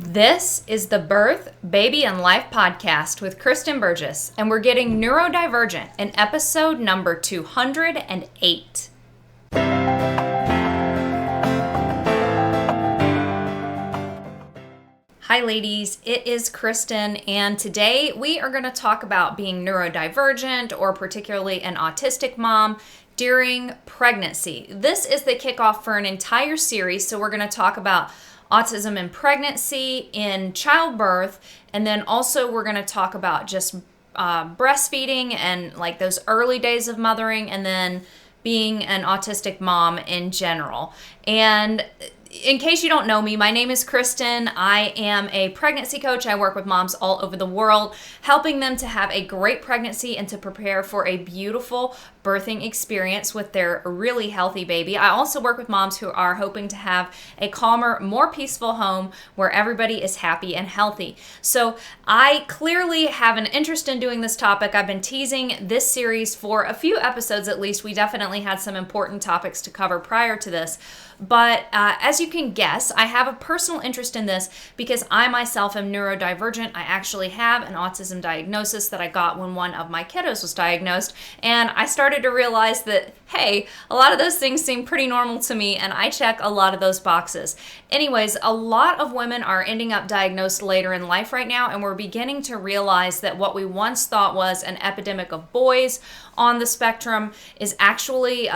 This is the Birth, Baby, and Life podcast with Kristen Burgess, and we're getting neurodivergent in episode number 208. Hi ladies, it is Kristen, and today we are going to talk about being neurodivergent or particularly an autistic mom during pregnancy. This is the kickoff for an entire series, so we're going to talk about autism in pregnancy, in childbirth, and then also we're going to talk about just breastfeeding and like those early days of mothering, and then being an autistic mom in general. And in case you don't know me, my name is Kristen. I am a pregnancy coach. I work with moms all over the world, helping them to have a great pregnancy and to prepare for a beautiful birthing experience with their really healthy baby. I also work with moms who are hoping to have a calmer, more peaceful home where everybody is happy and healthy. So I clearly have an interest in doing this topic. I've been teasing this series for a few episodes at least. We definitely had some important topics to cover prior to this. But as you can guess, I have a personal interest in this because I myself am neurodivergent. I actually have an autism diagnosis that I got when one of my kiddos was diagnosed. And I started to realize that, hey, a lot of those things seem pretty normal to me, and I check a lot of those boxes. Anyways, a lot of women are ending up diagnosed later in life right now, and we're beginning to realize that what we once thought was an epidemic of boys on the spectrum is actually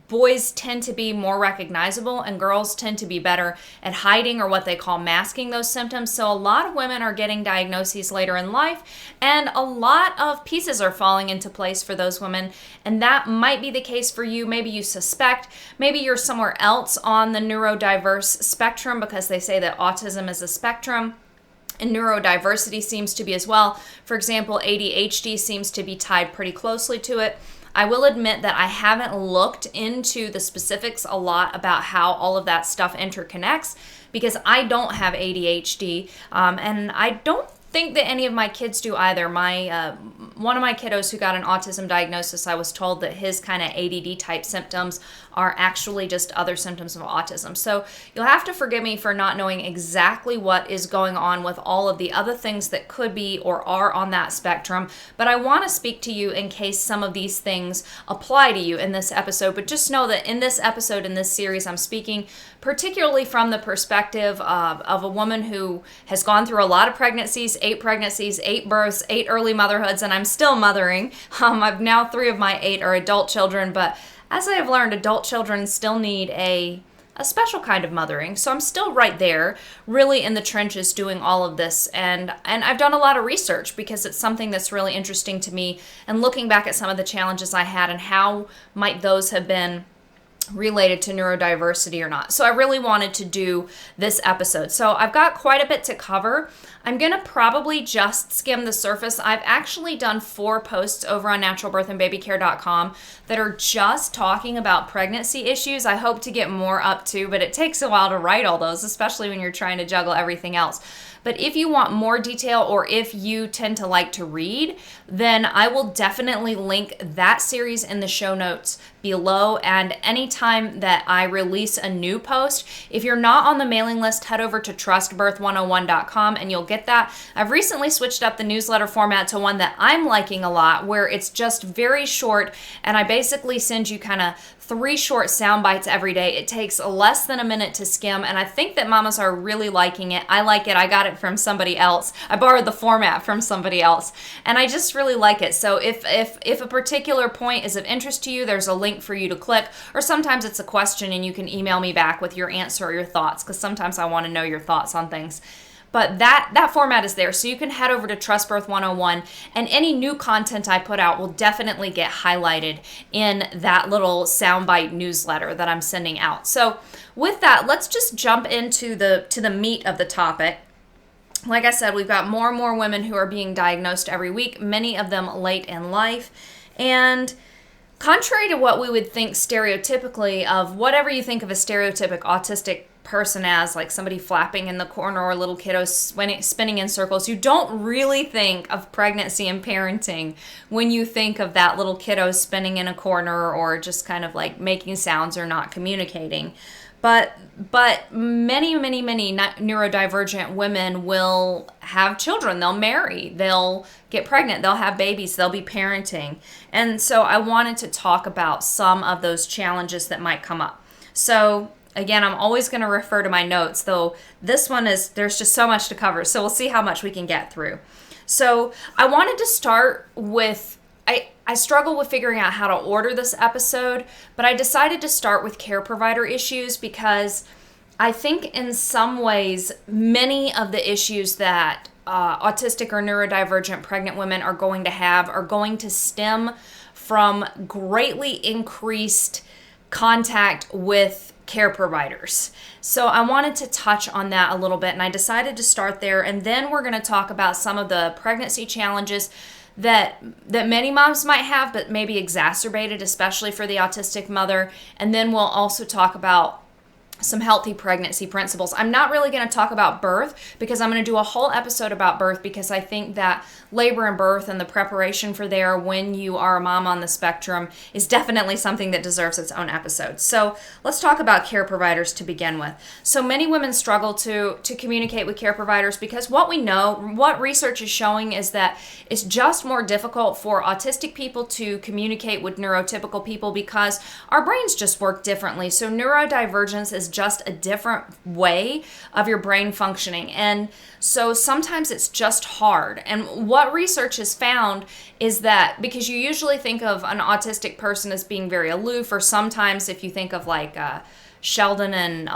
boys tend to be more recognizable and girls tend to be better at hiding, or what they call masking, those symptoms. So a lot of women are getting diagnoses later in life, and a lot of pieces are falling into place for those women, and that might be the case for you. Maybe you suspect, maybe you're somewhere else on the neurodiverse spectrum, because they say that autism is a spectrum. And neurodiversity seems to be as well. For example, ADHD seems to be tied pretty closely to it. I will admit that I haven't looked into the specifics a lot about how all of that stuff interconnects, because I don't have ADHD, and I don't think that any of my kids do either. One of my kiddos who got an autism diagnosis, I was told that his kind of ADD type symptoms are actually just other symptoms of autism. So you'll have to forgive me for not knowing exactly what is going on with all of the other things that could be or are on that spectrum, but I want to speak to you in case some of these things apply to you in this episode. But just know that in this episode, in this series, I'm speaking particularly from the perspective of a woman who has gone through a lot of pregnancies, 8 births, 8 early motherhoods, and I'm still mothering. I've now 3 of my 8 are adult children, but as I have learned, adult children still need a special kind of mothering. So I'm still right there, really in the trenches doing all of this. And I've done a lot of research because it's something that's really interesting to me. And looking back at some of the challenges I had and how might those have been related to neurodiversity or not. So I really wanted to do this episode. So I've got quite a bit to cover. I'm going to probably just skim the surface. I've actually done 4 posts over on naturalbirthandbabycare.com that are just talking about pregnancy issues. I hope to get more up to, but it takes a while to write all those, especially when you're trying to juggle everything else. But if you want more detail, or if you tend to like to read, then I will definitely link that series in the show notes below. And anytime that I release a new post, if you're not on the mailing list, head over to trustbirth101.com and you'll get that. I've recently switched up the newsletter format to one that I'm liking a lot, where it's just very short, and I basically send you kind of 3 short sound bites every day. It takes less than a minute to skim, and I think that mamas are really liking it. I like it. I got it from somebody else. I borrowed the format from somebody else, and I just really like it. So if a particular point is of interest to you, there's a link for you to click, or sometimes it's a question and you can email me back with your answer or your thoughts, because sometimes I want to know your thoughts on things. But that format is there, so you can head over to Trust Birth 101, and any new content I put out will definitely get highlighted in that little soundbite newsletter that I'm sending out. So with that, let's just jump into the meat of the topic. Like I said, we've got more and more women who are being diagnosed every week, many of them late in life. And contrary to what we would think stereotypically of whatever you think of a stereotypic autistic person as, like somebody flapping in the corner or little kiddos spinning in circles, you don't really think of pregnancy and parenting when you think of that little kiddo spinning in a corner or just kind of like making sounds or not communicating. But many neurodivergent women will have children. They'll marry, they'll get pregnant, they'll have babies, they'll be parenting. And so I wanted to talk about some of those challenges that might come up. So again, I'm always going to refer to my notes, though this one there's just so much to cover. So we'll see how much we can get through. So I wanted to start with, I struggle with figuring out how to order this episode, but I decided to start with care provider issues because I think in some ways, many of the issues that autistic or neurodivergent pregnant women are going to have are going to stem from greatly increased contact with care providers. So I wanted to touch on that a little bit, and I decided to start there, and then we're going to talk about some of the pregnancy challenges that many moms might have, but maybe exacerbated, especially for the autistic mother. And then we'll also talk about some healthy pregnancy principles. I'm not really going to talk about birth because I'm going to do a whole episode about birth, because I think that labor and birth and the preparation for there when you are a mom on the spectrum is definitely something that deserves its own episode. So let's talk about care providers to begin with. So many women struggle to communicate with care providers because what we know, what research is showing, is that it's just more difficult for autistic people to communicate with neurotypical people because our brains just work differently. So neurodivergence is just a different way of your brain functioning. And so sometimes it's just hard. And what research has found is that because you usually think of an autistic person as being very aloof, or sometimes if you think of like Sheldon and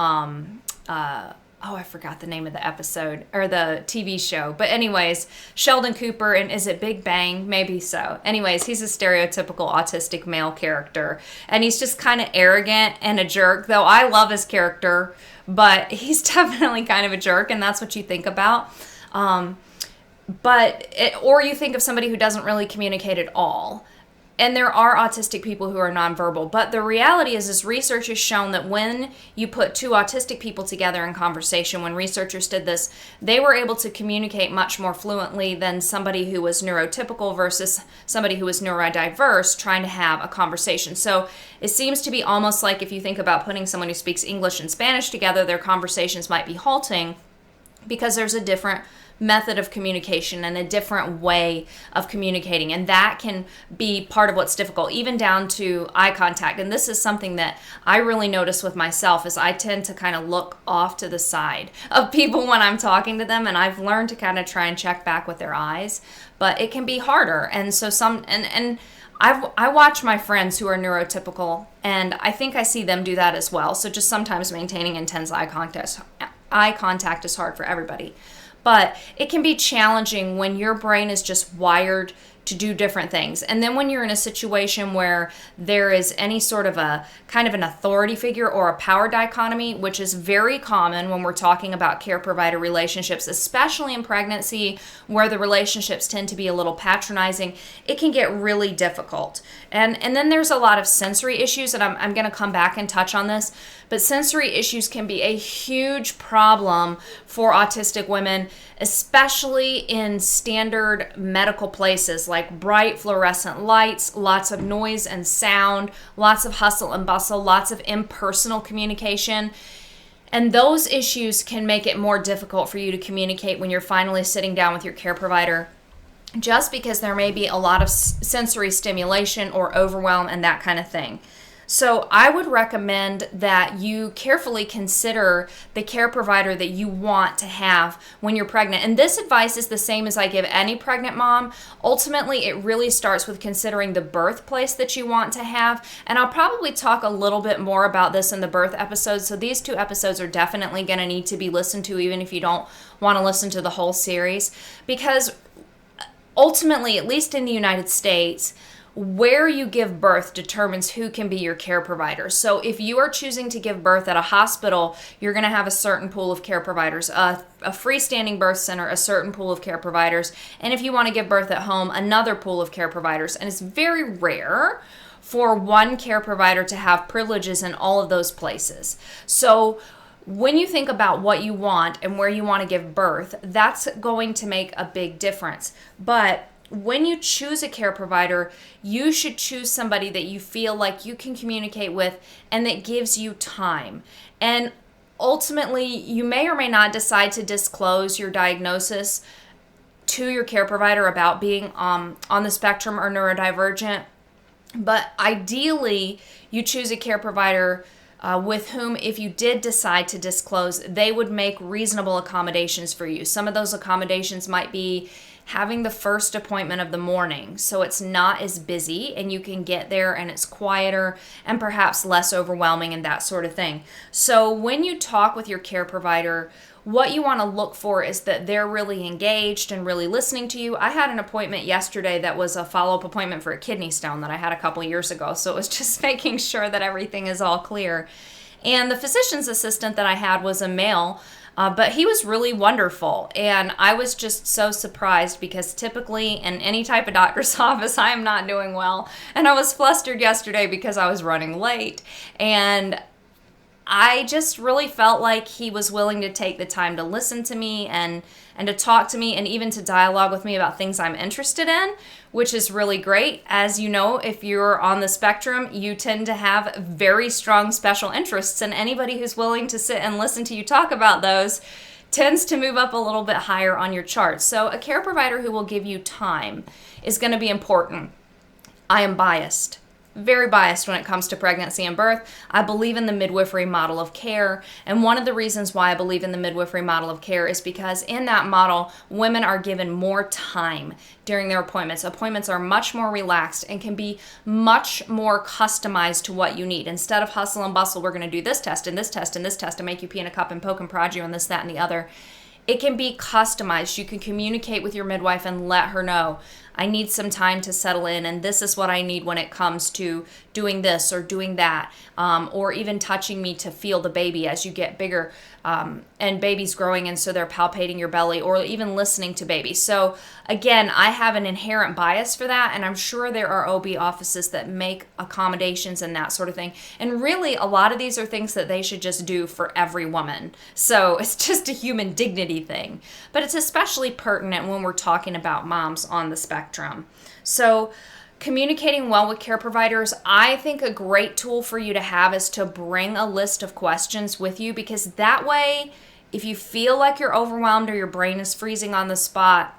I forgot the name of the episode or the TV show. But anyways, Sheldon Cooper, and is it Big Bang? Maybe so. Anyways, he's a stereotypical autistic male character. And he's just kind of arrogant and a jerk, though I love his character, but he's definitely kind of a jerk, and that's what you think about. Or you think of somebody who doesn't really communicate at all. And there are autistic people who are nonverbal. But the reality is this research has shown that when you put two autistic people together in conversation, when researchers did this, they were able to communicate much more fluently than somebody who was neurotypical versus somebody who was neurodiverse trying to have a conversation. So it seems to be almost like if you think about putting someone who speaks English and Spanish together, their conversations might be halting because there's a different method of communication and a different way of communicating, and that can be part of what's difficult, even down to eye contact. And this is something that I really notice with myself, is I tend to kind of look off to the side of people when I'm talking to them, and I've learned to kind of try and check back with their eyes, but it can be harder. And so I watch my friends who are neurotypical, and I think I see them do that as well. So just sometimes maintaining intense eye contact is hard for everybody. But it can be challenging when your brain is just wired to do different things. And then when you're in a situation where there is any sort of a kind of an authority figure or a power dichotomy, which is very common when we're talking about care provider relationships, especially in pregnancy where the relationships tend to be a little patronizing, it can get really difficult. And then there's a lot of sensory issues, and I'm going to come back and touch on this, but sensory issues can be a huge problem for autistic women, especially in standard medical places like bright fluorescent lights, lots of noise and sound, lots of hustle and bustle, lots of impersonal communication. And those issues can make it more difficult for you to communicate when you're finally sitting down with your care provider, just because there may be a lot of sensory stimulation or overwhelm and that kind of thing. So I would recommend that you carefully consider the care provider that you want to have when you're pregnant. And this advice is the same as I give any pregnant mom. Ultimately, it really starts with considering the birthplace that you want to have. And I'll probably talk a little bit more about this in the birth episode. So these 2 episodes are definitely going to need to be listened to, even if you don't want to listen to the whole series. Because ultimately, at least in the United States, where you give birth determines who can be your care provider. So if you are choosing to give birth at a hospital, you're going to have a certain pool of care providers, a freestanding birth center, a certain pool of care providers. And if you want to give birth at home, another pool of care providers. And it's very rare for one care provider to have privileges in all of those places. So when you think about what you want and where you want to give birth, that's going to make a big difference. But when you choose a care provider, you should choose somebody that you feel like you can communicate with and that gives you time. And ultimately, you may or may not decide to disclose your diagnosis to your care provider about being on the spectrum or neurodivergent. But ideally, you choose a care provider with whom, if you did decide to disclose, they would make reasonable accommodations for you. Some of those accommodations might be having the first appointment of the morning, so it's not as busy and you can get there and it's quieter and perhaps less overwhelming and that sort of thing. So when you talk with your care provider, what you want to look for is that they're really engaged and really listening to you. I had an appointment yesterday that was a follow-up appointment for a kidney stone that I had a couple years ago, so it was just making sure that everything is all clear. And the physician's assistant that I had was a male, but he was really wonderful. And I was just so surprised because typically in any type of doctor's office, I am not doing well. And I was flustered yesterday because I was running late. And I just really felt like he was willing to take the time to listen to me and to talk to me and even to dialogue with me about things I'm interested in, which is really great. As you know, if you're on the spectrum, you tend to have very strong special interests, and anybody who's willing to sit and listen to you talk about those tends to move up a little bit higher on your chart. So a care provider who will give you time is going to be important. I am biased. Very biased when it comes to pregnancy and birth. I believe in the midwifery model of care, and one of the reasons why I believe in the midwifery model of care is because in that model, women are given more time during their appointments. Appointments are much more relaxed and can be much more customized to what you need. Instead of hustle and bustle, we're going to do this test and this test and this test and make you pee in a cup and poke and prod you and this, that, and the other. It can be customized. You can communicate with your midwife and let her know, I need some time to settle in, and this is what I need when it comes to doing this or doing that, or even touching me to feel the baby as you get bigger, and baby's growing, and so they're palpating your belly, or even listening to baby. So again, I have an inherent bias for that, and I'm sure there are OB offices that make accommodations and that sort of thing. And really, a lot of these are things that they should just do for every woman. So it's just a human dignity thing. But it's especially pertinent when we're talking about moms on the spectrum. So communicating well with care providers, I think a great tool for you to have is to bring a list of questions with you, because that way, if you feel like you're overwhelmed or your brain is freezing on the spot,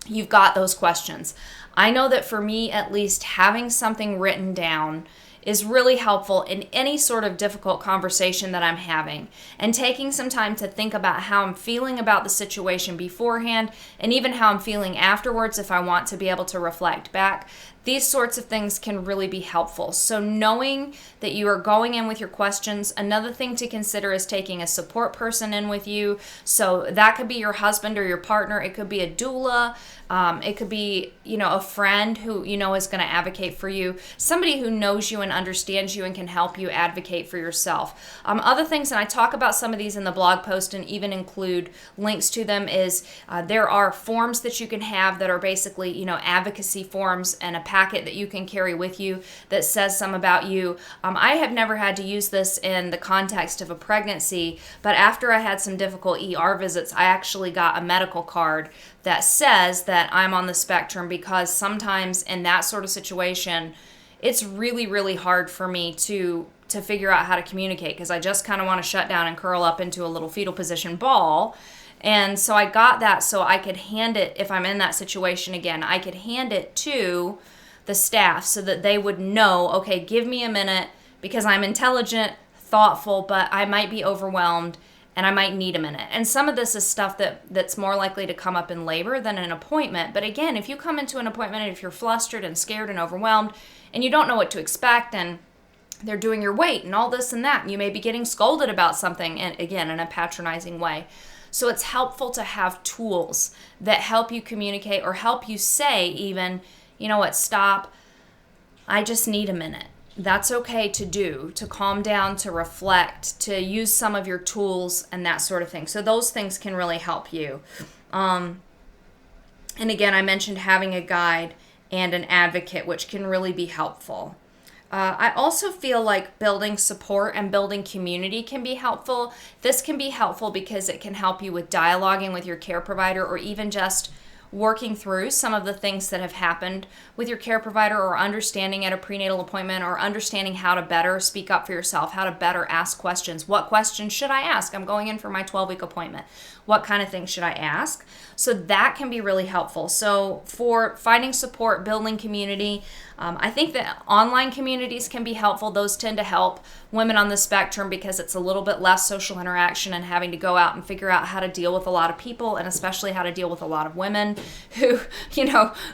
you've got those questions. I know that for me, at least, having something written down is really helpful in any sort of difficult conversation that I'm having, and taking some time to think about how I'm feeling about the situation beforehand and even how I'm feeling afterwards if I want to be able to reflect back. These sorts of things can really be helpful. So knowing that you are going in with your questions, another thing to consider is taking a support person in with you. So that could be your husband or your partner. It could be a doula. It could be, a friend who, is going to advocate for you. Somebody who knows you and understands you and can help you advocate for yourself. Other things, and I talk about some of these in the blog post and even include links to them, is there are forms that you can have that are basically, advocacy forms, and a packet that you can carry with you that says some about you. I have never had to use this in the context of a pregnancy, but after I had some difficult ER visits, I actually got a medical card that says that I'm on the spectrum, because sometimes in that sort of situation, it's really, really hard for me to figure out how to communicate, because I just kind of want to shut down and curl up into a little fetal position ball. And so I got that so I could hand it, if I'm in that situation again, I could hand it to the staff so that they would know, okay, give me a minute, because I'm intelligent, thoughtful, but I might be overwhelmed and I might need a minute. And some of this is stuff that's more likely to come up in labor than an appointment. But again, if you come into an appointment and if you're flustered and scared and overwhelmed and you don't know what to expect, and they're doing your weight and all this and that, and you may be getting scolded about something, and again, in a patronizing way. So it's helpful to have tools that help you communicate, or help you say even, you know what, stop, I just need a minute. That's okay to do, to calm down, to reflect, to use some of your tools and that sort of thing. So those things can really help you. And again, I mentioned having a guide and an advocate, which can really be helpful. I also feel like building support and building community can be helpful. This can be helpful because it can help you with dialoguing with your care provider, or even just working through some of the things that have happened with your care provider, or understanding at a prenatal appointment, or understanding how to better speak up for yourself, how to better ask questions. What questions should I ask? I'm going in for my 12-week appointment. What kind of things should I ask? So that can be really helpful. So for finding support, building community, I think that online communities can be helpful. Those tend to help women on the spectrum because it's a little bit less social interaction and having to go out and figure out how to deal with a lot of people, and especially how to deal with a lot of women who,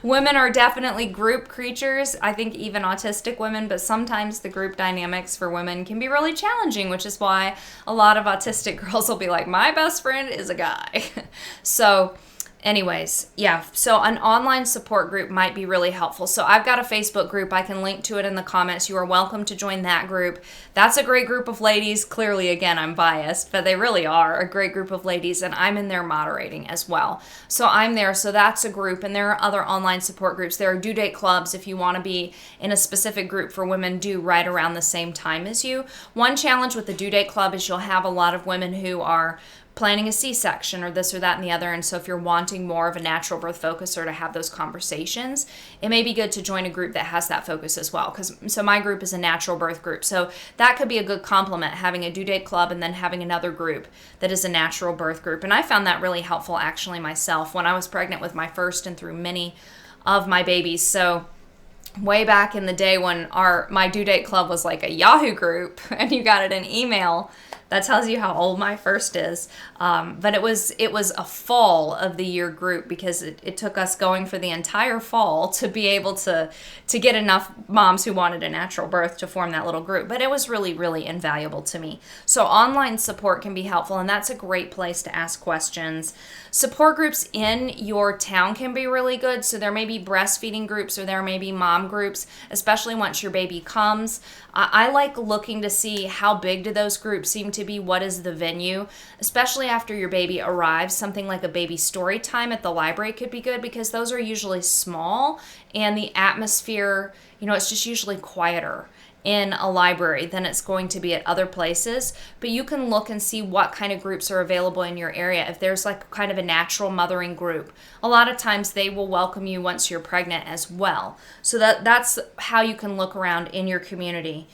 women are definitely group creatures. I think even autistic women, but sometimes the group dynamics for women can be really challenging, which is why a lot of autistic girls will be like, my best friend is a guy. So anyways, yeah, so an online support group might be really helpful. So I've got a Facebook group. I can link to it in the comments. You are welcome to join that group. That's a great group of ladies. Clearly, again, I'm biased, but they really are a great group of ladies, and I'm in there moderating as well. So I'm there. So that's a group, and there are other online support groups. There are due date clubs if you want to be in a specific group for women due right around the same time as you. One challenge with the due date club is you'll have a lot of women who are planning a C-section or this or that and the other. And so if you're wanting more of a natural birth focus or to have those conversations, it may be good to join a group that has that focus as well. So my group is a natural birth group. So that could be a good complement, having a due date club and then having another group that is a natural birth group. And I found that really helpful actually myself when I was pregnant with my first and through many of my babies. So way back in the day when my due date club was like a Yahoo group and you got it in email. That tells you how old my first is. But it was a fall of the year group because it took us going for the entire fall to be able to get enough moms who wanted a natural birth to form that little group. But it was really, really invaluable to me. So online support can be helpful, and that's a great place to ask questions. Support groups in your town can be really good. So there may be breastfeeding groups or there may be mom groups, especially once your baby comes. I like looking to see how big do those groups seem to be, what is the venue, especially after your baby arrives. Something like a baby story time at the library could be good because those are usually small and the atmosphere, it's just usually quieter in a library than it's going to be at other places. But you can look and see what kind of groups are available in your area. If there's like kind of a natural mothering group, a lot of times they will welcome you once you're pregnant as well. So that's how you can look around in your community.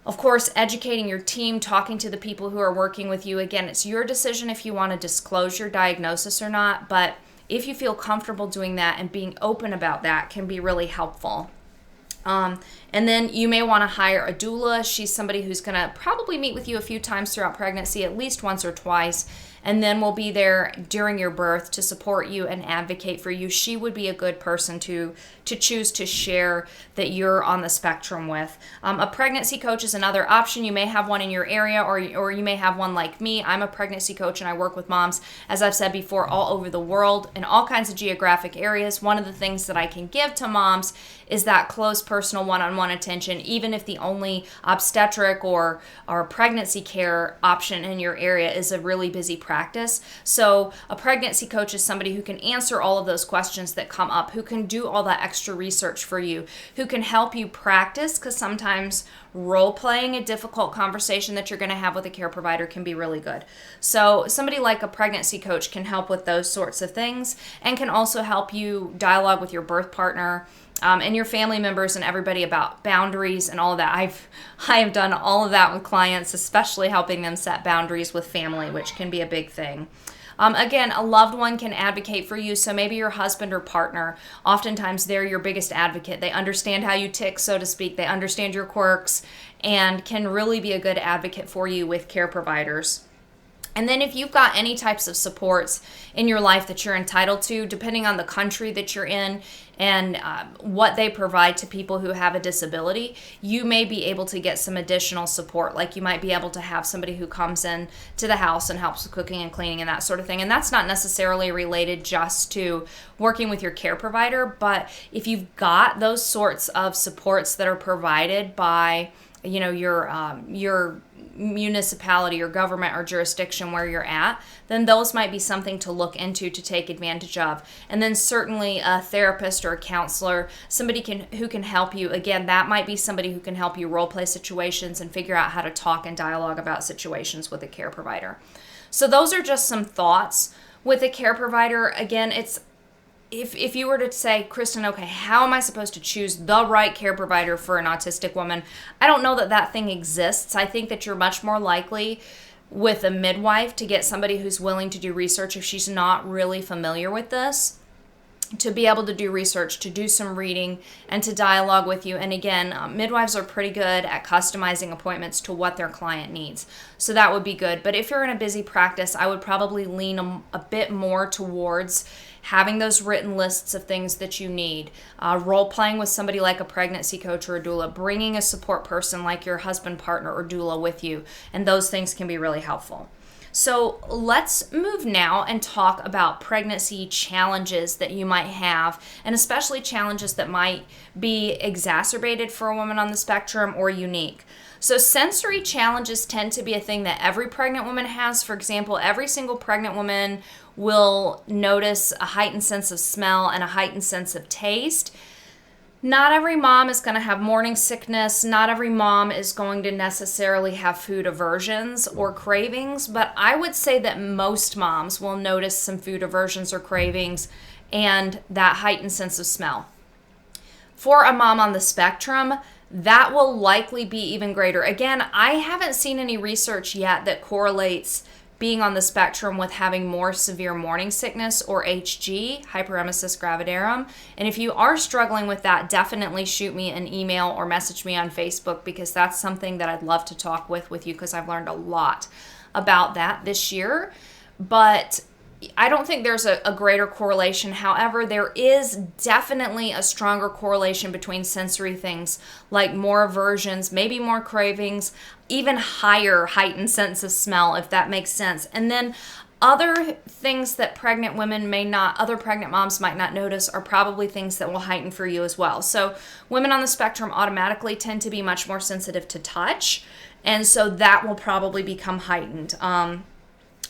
Of course, educating your team, talking to the people who are working with you. Again, it's your decision if you want to disclose your diagnosis or not, but if you feel comfortable doing that and being open about that can be really helpful. And then you may want to hire a doula. She's somebody who's going to probably meet with you a few times throughout pregnancy, at least once or twice, and then will be there during your birth to support you and advocate for you. She would be a good person to choose to share that you're on the spectrum with. A pregnancy coach is another option. You may have one in your area, or you may have one like me. I'm a pregnancy coach and I work with moms, as I've said before, all over the world in all kinds of geographic areas. One of the things that I can give to moms is that close personal one-on-one attention, even if the only obstetric or pregnancy care option in your area is a really busy practice. So a pregnancy coach is somebody who can answer all of those questions that come up, who can do all that extra research for you, who can help you practice, because sometimes role-playing a difficult conversation that you're going to have with a care provider can be really good. So somebody like a pregnancy coach can help with those sorts of things and can also help you dialogue with your birth partner and your family members and everybody about boundaries and all of that. I have done all of that with clients, especially helping them set boundaries with family, which can be a big thing. Again, a loved one can advocate for you. So maybe your husband or partner, oftentimes they're your biggest advocate. They understand how you tick, so to speak. They understand your quirks and can really be a good advocate for you with care providers. And then if you've got any types of supports in your life that you're entitled to, depending on the country that you're in and what they provide to people who have a disability, you may be able to get some additional support. Like you might be able to have somebody who comes in to the house and helps with cooking and cleaning and that sort of thing. And that's not necessarily related just to working with your care provider, but if you've got those sorts of supports that are provided by your municipality or government or jurisdiction where you're at, then those might be something to look into to take advantage of. And then certainly a therapist or a counselor, somebody who can help you. Again, that might be somebody who can help you role play situations and figure out how to talk and dialogue about situations with a care provider. So those are just some thoughts with a care provider. Again, if you were to say, Kristen, okay, how am I supposed to choose the right care provider for an autistic woman? I don't know that that thing exists. I think that you're much more likely with a midwife to get somebody who's willing to do research if she's not really familiar with this, to be able to do research, to do some reading, and to dialogue with you. And again, midwives are pretty good at customizing appointments to what their client needs. So that would be good. But if you're in a busy practice, I would probably lean a bit more towards having those written lists of things that you need, role-playing with somebody like a pregnancy coach or a doula, bringing a support person like your husband, partner, or doula with you, and those things can be really helpful. So let's move now and talk about pregnancy challenges that you might have, and especially challenges that might be exacerbated for a woman on the spectrum or unique. So sensory challenges tend to be a thing that every pregnant woman has. For example, every single pregnant woman will notice a heightened sense of smell and a heightened sense of taste. Not every mom is going to have morning sickness. Not every mom is going to necessarily have food aversions or cravings, but I would say that most moms will notice some food aversions or cravings and that heightened sense of smell. For a mom on the spectrum, that will likely be even greater. Again, I haven't seen any research yet that correlates being on the spectrum with having more severe morning sickness or HG, hyperemesis gravidarum. And if you are struggling with that, definitely shoot me an email or message me on Facebook, because that's something that I'd love to talk with you, because I've learned a lot about that this year. But I don't think there's a greater correlation. However, there is definitely a stronger correlation between sensory things like more aversions, maybe more cravings, even higher heightened sense of smell, if that makes sense. And then other things that other pregnant moms might not notice are probably things that will heighten for you as well. So women on the spectrum automatically tend to be much more sensitive to touch, and so that will probably become heightened.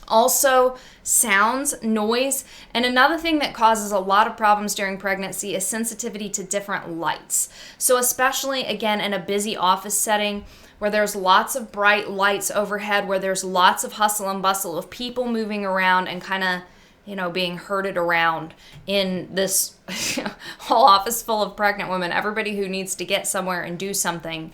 Also, sounds, noise, and another thing that causes a lot of problems during pregnancy is sensitivity to different lights. So especially, again, in a busy office setting where there's lots of bright lights overhead, where there's lots of hustle and bustle of people moving around and kind of, being herded around in this whole office full of pregnant women, everybody who needs to get somewhere and do something.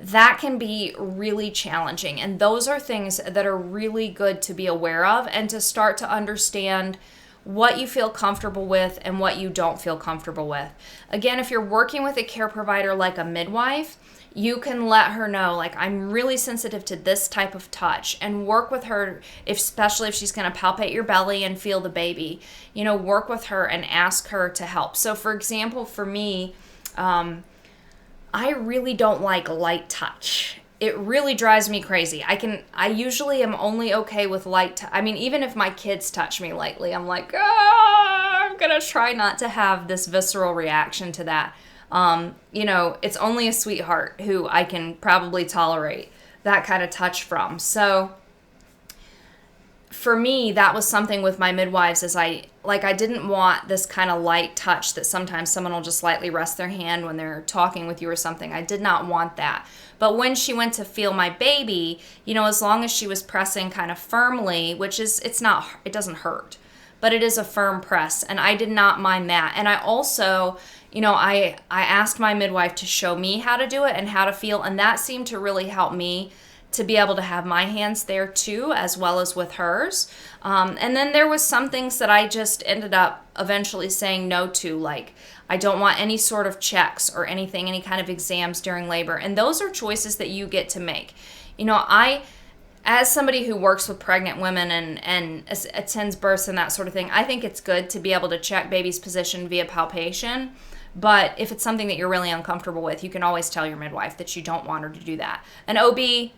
That can be really challenging. And those are things that are really good to be aware of and to start to understand what you feel comfortable with and what you don't feel comfortable with. Again, if you're working with a care provider like a midwife, you can let her know, like, I'm really sensitive to this type of touch, and work with her, especially if she's going to palpate your belly and feel the baby. Work with her and ask her to help. So for example, for me, I really don't like light touch. It really drives me crazy. I usually am only okay with light even if my kids touch me lightly, I'm like, I'm gonna try not to have this visceral reaction to that. It's only a sweetheart who I can probably tolerate that kind of touch from. So for me, that was something with my midwives, is I didn't want this kind of light touch that sometimes someone will just lightly rest their hand when they're talking with you or something. I did not want that. But when she went to feel my baby, as long as she was pressing kind of firmly, it doesn't hurt, but it is a firm press, and I did not mind that. And I also, I asked my midwife to show me how to do it and how to feel, and that seemed to really help me to be able to have my hands there too, as well as with hers. And then there was some things that I just ended up eventually saying no to, like I don't want any sort of checks or anything, any kind of exams during labor. And those are choices that you get to make. As somebody who works with pregnant women and attends births and that sort of thing, I think it's good to be able to check baby's position via palpation. But if it's something that you're really uncomfortable with, you can always tell your midwife that you don't want her to do that. An OB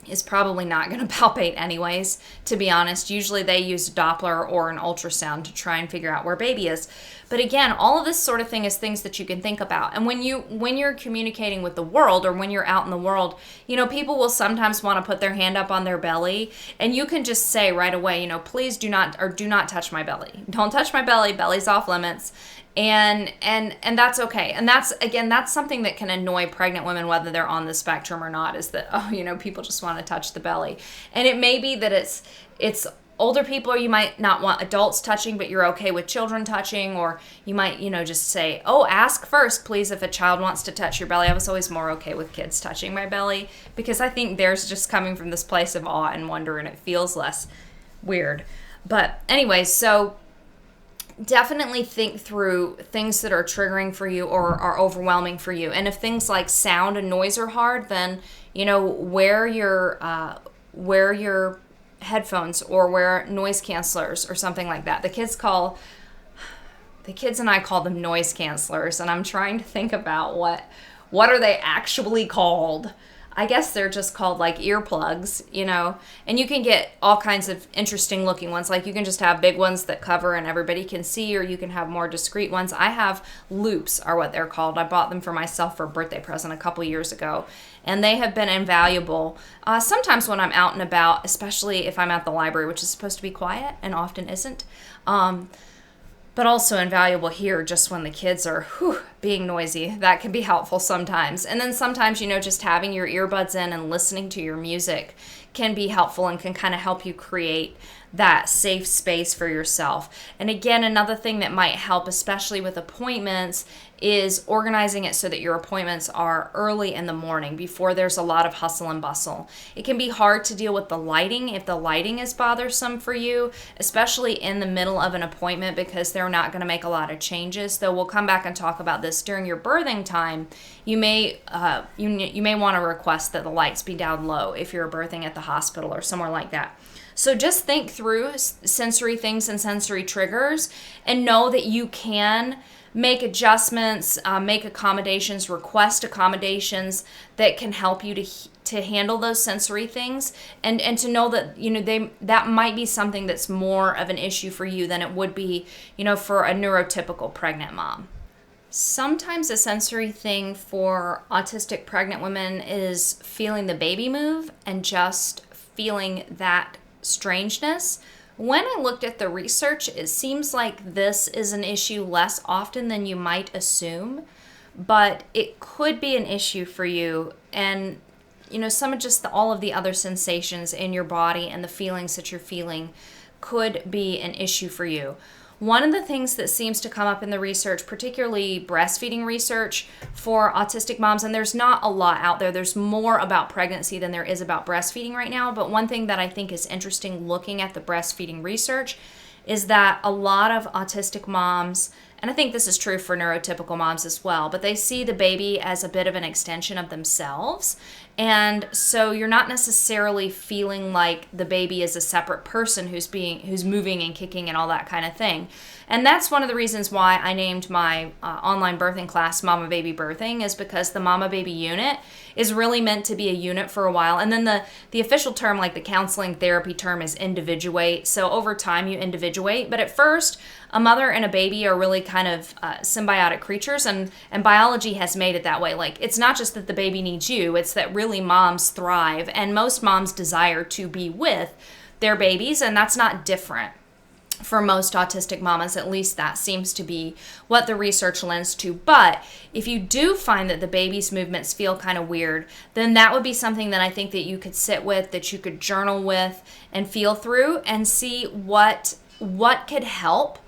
is probably not going to palpate anyways, to be honest. Usually they use Doppler or an ultrasound to try and figure out where baby is. But again, all of this sort of thing is things that you can think about. And when you're communicating with the world, or when you're out in the world, people will sometimes want to put their hand up on their belly, and you can just say right away, please do not touch my belly. Don't touch my belly. Belly's off limits. And that's okay. And that's something that can annoy pregnant women, whether they're on the spectrum or not, is that, people just want to touch the belly. And it may be that it's older people, you might not want adults touching, but you're okay with children touching, or you might, just say, oh, ask first, please, if a child wants to touch your belly. I was always more okay with kids touching my belly because I think theirs just coming from this place of awe and wonder, and it feels less weird. But anyway, so definitely think through things that are triggering for you or are overwhelming for you. And if things like sound and noise are hard, then, wear your headphones or wear noise cancelers or something like that. The kids and I call them noise cancelers, and I'm trying to think about what are they actually called. I guess they're just called like earplugs, and you can get all kinds of interesting looking ones. Like you can just have big ones that cover and everybody can see, or you can have more discreet ones. I have loops are what they're called. I bought them for myself for a birthday present a couple years ago, and they have been invaluable. Sometimes when I'm out and about, especially if I'm at the library, which is supposed to be quiet and often isn't, but also invaluable here just when the kids are being noisy. That can be helpful sometimes. And then sometimes, just having your earbuds in and listening to your music can be helpful and can kind of help you create that safe space for yourself. And again, another thing that might help, especially with appointments, is organizing it so that your appointments are early in the morning before there's a lot of hustle and bustle. It can be hard to deal with the lighting if the lighting is bothersome for you, especially in the middle of an appointment, because they're not going to make a lot of changes. Though we'll come back and talk about this during your birthing time. You may want to request that the lights be down low if you're birthing at the hospital or somewhere like that. So just think through sensory things and sensory triggers, and know that you can make adjustments, make accommodations, request accommodations that can help you to handle those sensory things, and to know that that might be something that's more of an issue for you than it would be for a neurotypical pregnant mom. Sometimes a sensory thing for autistic pregnant women is feeling the baby move and just feeling that strangeness. When I looked at the research, it seems like this is an issue less often than you might assume, but it could be an issue for you. And, some of just all of the other sensations in your body and the feelings that you're feeling could be an issue for you. One of the things that seems to come up in the research, particularly breastfeeding research for autistic moms, and there's not a lot out there. There's more about pregnancy than there is about breastfeeding right now. But one thing that I think is interesting looking at the breastfeeding research is that a lot of autistic moms, and I think this is true for neurotypical moms as well, but they see the baby as a bit of an extension of themselves. And so you're not necessarily feeling like the baby is a separate person who's moving and kicking and all that kind of thing. And that's one of the reasons why I named my online birthing class Mama Baby Birthing, is because the Mama Baby unit is really meant to be a unit for a while. And then the official term, like the counseling therapy term, is individuate. So over time you individuate. But at first, a mother and a baby are really kind of symbiotic creatures, and biology has made it that way. Like, it's not just that the baby needs you, it's that really moms thrive, and most moms desire to be with their babies, and that's not different for most autistic mamas. At least that seems to be what the research lends to. But if you do find that the baby's movements feel kind of weird, then that would be something that I think that you could sit with, that you could journal with and feel through and see what could help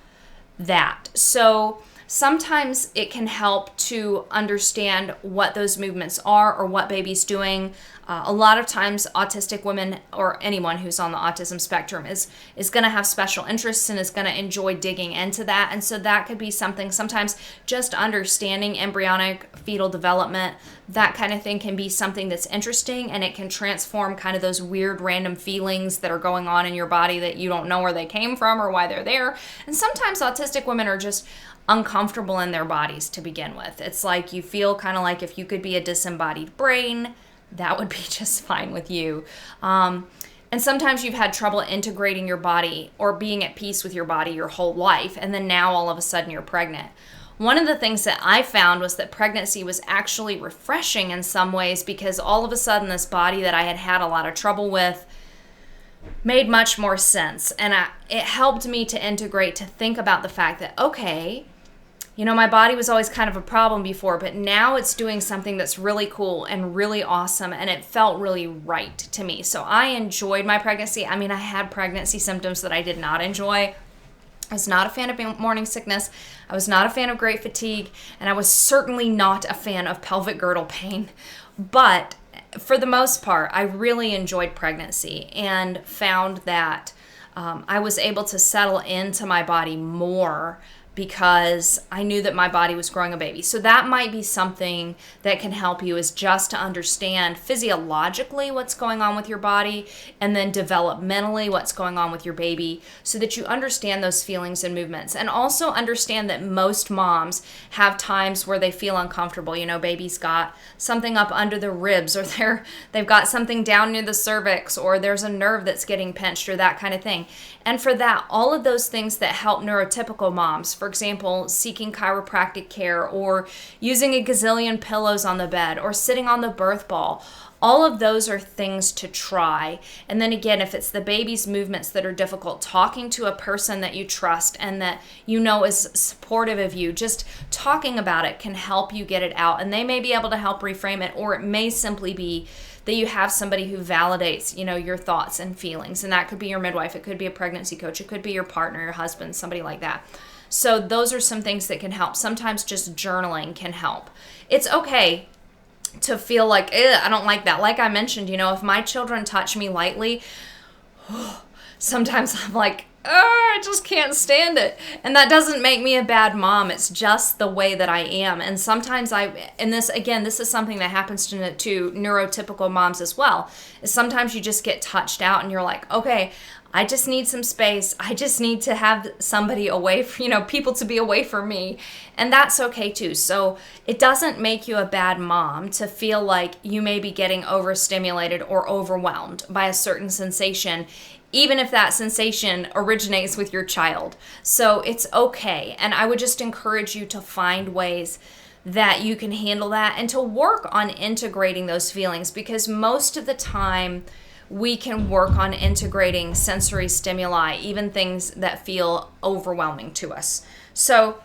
that. So sometimes it can help to understand what those movements are or what baby's doing. A lot of times autistic women, or anyone who's on the autism spectrum, is going to have special interests and is going to enjoy digging into that. And so that could be something. Sometimes just understanding embryonic fetal development, that kind of thing, can be something that's interesting, and it can transform kind of those weird random feelings that are going on in your body that you don't know where they came from or why they're there. And sometimes autistic women are just uncomfortable in their bodies to begin with. It's like you feel kind of like if you could be a disembodied brain, that would be just fine with you. And sometimes you've had trouble integrating your body or being at peace with your body your whole life, and then now all of a sudden you're pregnant. One of the things that I found was that pregnancy was actually refreshing in some ways, because all of a sudden this body that I had had a lot of trouble with made much more sense. And it helped me to integrate, to think about the fact that, okay, my body was always kind of a problem before, but now it's doing something that's really cool and really awesome, and it felt really right to me. So I enjoyed my pregnancy. I had pregnancy symptoms that I did not enjoy. I was not a fan of morning sickness. I was not a fan of great fatigue, and I was certainly not a fan of pelvic girdle pain. But for the most part, I really enjoyed pregnancy and found that I was able to settle into my body more because I knew that my body was growing a baby. So that might be something that can help you, is just to understand physiologically what's going on with your body, and then developmentally what's going on with your baby, so that you understand those feelings and movements. And also understand that most moms have times where they feel uncomfortable. Baby's got something up under the ribs, or they've got something down near the cervix, or there's a nerve that's getting pinched, or that kind of thing. And for that, all of those things that help neurotypical moms, for example, seeking chiropractic care, or using a gazillion pillows on the bed, or sitting on the birth ball, all of those are things to try. And then again, if it's the baby's movements that are difficult, talking to a person that you trust and that is supportive of you, just talking about it can help you get it out. And they may be able to help reframe it, or it may simply be that you have somebody who validates, your thoughts and feelings. And that could be your midwife, it could be a pregnancy coach, it could be your partner, your husband, somebody like that. So those are some things that can help. Sometimes just journaling can help. It's okay to feel like, I don't like that. Like I mentioned, if my children touch me lightly, sometimes I'm like, I just can't stand it. And that doesn't make me a bad mom. It's just the way that I am. And sometimes this is something that happens to neurotypical moms as well, is sometimes you just get touched out and you're like, okay, I just need some space. I just need to have somebody away, people to be away from me. And that's okay too. So it doesn't make you a bad mom to feel like you may be getting overstimulated or overwhelmed by a certain sensation, even if that sensation originates with your child. So it's okay. And I would just encourage you to find ways that you can handle that and to work on integrating those feelings, because most of the time we can work on integrating sensory stimuli, even things that feel overwhelming to us. So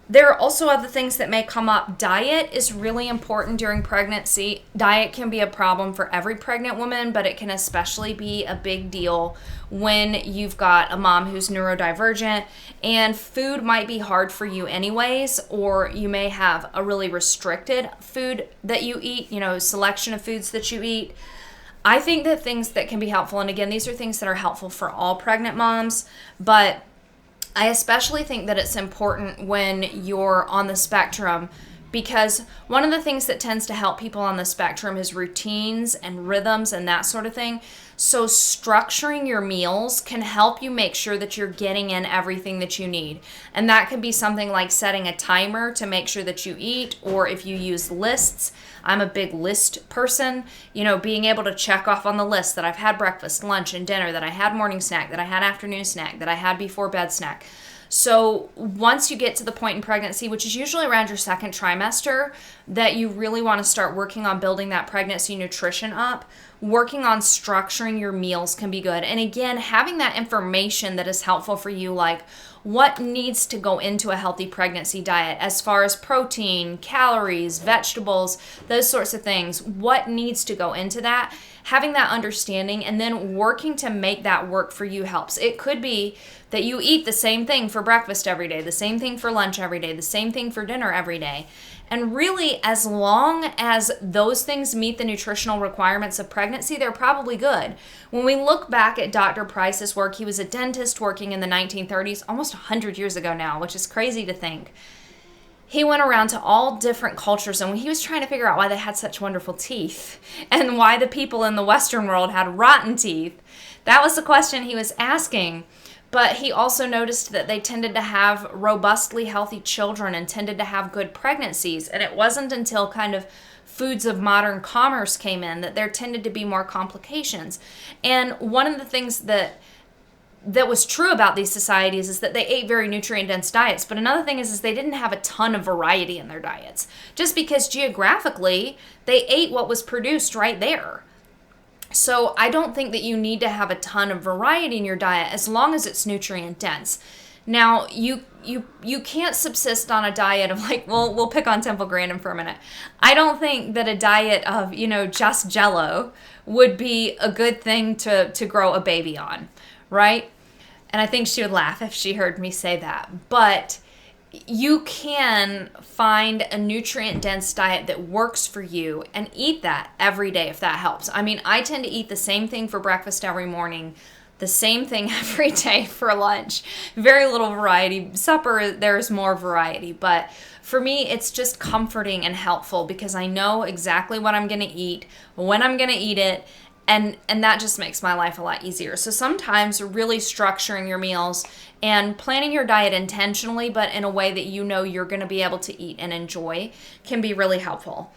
there are also other things that may come up. Diet is really important during pregnancy. Diet can be a problem for every pregnant woman, but it can especially be a big deal when you've got a mom who's neurodivergent, and food might be hard for you anyways, or you may have a really restricted food that you eat, selection of foods that you eat. I think that things that can be helpful, and again, these are things that are helpful for all pregnant moms, but I especially think that it's important when you're on the spectrum, because one of the things that tends to help people on the spectrum is routines and rhythms and that sort of thing. So structuring your meals can help you make sure that you're getting in everything that you need. And that could be something like setting a timer to make sure that you eat, or if you use lists. I'm a big list person, being able to check off on the list that I've had breakfast, lunch, and dinner, that I had morning snack, that I had afternoon snack, that I had before bed snack. So once you get to the point in pregnancy, which is usually around your second trimester, that you really want to start working on building that pregnancy nutrition up, working on structuring your meals can be good. And again, having that information that is helpful for you, like what needs to go into a healthy pregnancy diet as far as protein, calories, vegetables, those sorts of things, what needs to go into that, having that understanding and then working to make that work for you helps. It could be that you eat the same thing for breakfast every day, the same thing for lunch every day, the same thing for dinner every day. And really, as long as those things meet the nutritional requirements of pregnancy, they're probably good. When we look back at Dr. Price's work, he was a dentist working in the 1930s, almost 100 years ago now, which is crazy to think. He went around to all different cultures, and he was trying to figure out why they had such wonderful teeth and why the people in the Western world had rotten teeth. That was the question he was asking. But he also noticed that they tended to have robustly healthy children and tended to have good pregnancies. And it wasn't until kind of foods of modern commerce came in that there tended to be more complications. And one of the things that was true about these societies is that they ate very nutrient-dense diets. But another thing is they didn't have a ton of variety in their diets, just because geographically they ate what was produced right there. So I don't think that you need to have a ton of variety in your diet as long as it's nutrient dense. Now, you can't subsist on a diet of like, well, we'll pick on Temple Grandin for a minute. I don't think that a diet of, just Jello would be a good thing to grow a baby on, right? And I think she would laugh if she heard me say that. But you can find a nutrient-dense diet that works for you and eat that every day if that helps. I mean, I tend to eat the same thing for breakfast every morning, the same thing every day for lunch. Very little variety. Supper, there's more variety. But for me, it's just comforting and helpful because I know exactly what I'm going to eat, when I'm going to eat it, and that just makes my life a lot easier. So sometimes really structuring your meals and planning your diet intentionally, but in a way that you know you're going to be able to eat and enjoy, can be really helpful.